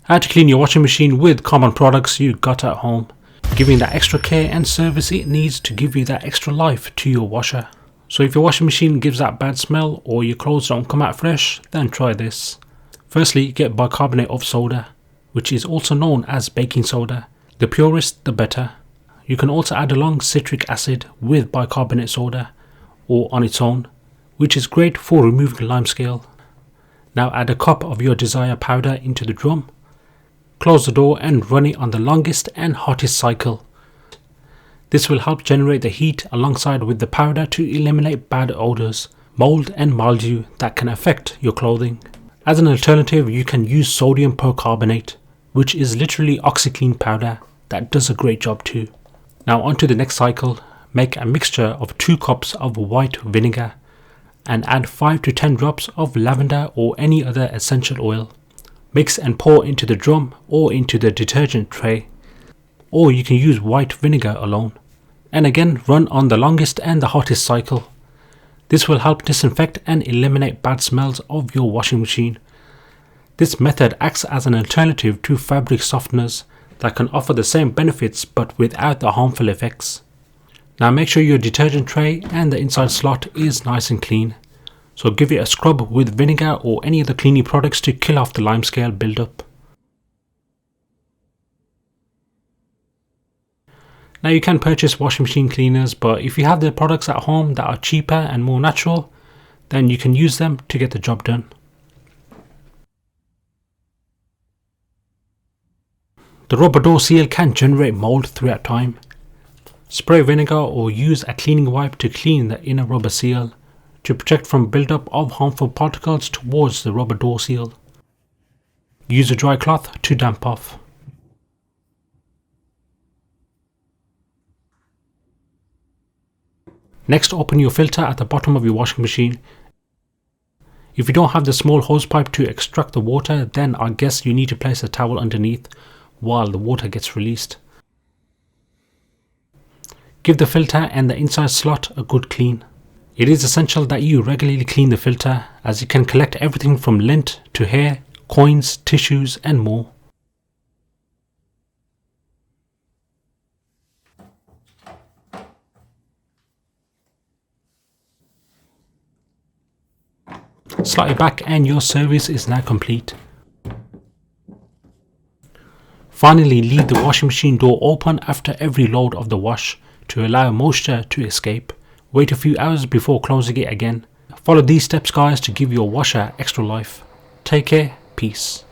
How to clean your washing machine with common products you got at home, giving that extra care and service it needs to give you that extra life to your washer. So if your washing machine gives that bad smell or your clothes don't come out fresh, then try this. Firstly, get bicarbonate of soda, which is also known as baking soda. The purest the better. You can also add along citric acid with bicarbonate soda or on its own, which is great for removing limescale. Now add a cup of your desired powder into the drum. Close the door and run it on the longest and hottest cycle. This will help generate the heat alongside with the powder to eliminate bad odours, mould and mildew that can affect your clothing. As an alternative, you can use sodium percarbonate, which is literally Oxi Clean powder that does a great job too. Now onto the next cycle, make a mixture of 2 cups of white vinegar and add 5 to 10 drops of lavender or any other essential oil. Mix and pour into the drum or into the detergent tray, or you can use white vinegar alone. And again, run on the longest and the hottest cycle. This will help disinfect and eliminate bad smells of your washing machine. This method acts as an alternative to fabric softeners that can offer the same benefits but without the harmful effects. Now make sure your detergent tray and the inside slot is nice and clean. So give it a scrub with vinegar or any other cleaning products to kill off the limescale buildup. Now you can purchase washing machine cleaners, but if you have the products at home that are cheaper and more natural, then you can use them to get the job done. The rubber door seal can generate mold throughout time. Spray vinegar or use a cleaning wipe to clean the inner rubber seal to protect from buildup of harmful particles towards the rubber door seal. Use a dry cloth to damp off. Next, open your filter at the bottom of your washing machine. If you don't have the small hose pipe to extract the water, then I guess you need to place a towel underneath while the water gets released. Give the filter and the inside slot a good clean. It is essential that you regularly clean the filter, as it can collect everything from lint to hair, coins, tissues and more. Slide it back and your service is now complete. Finally, leave the washing machine door open after every load of the wash to allow moisture to escape. Wait a few hours before closing it again. Follow these steps guys to give your washer extra life. Take care, peace.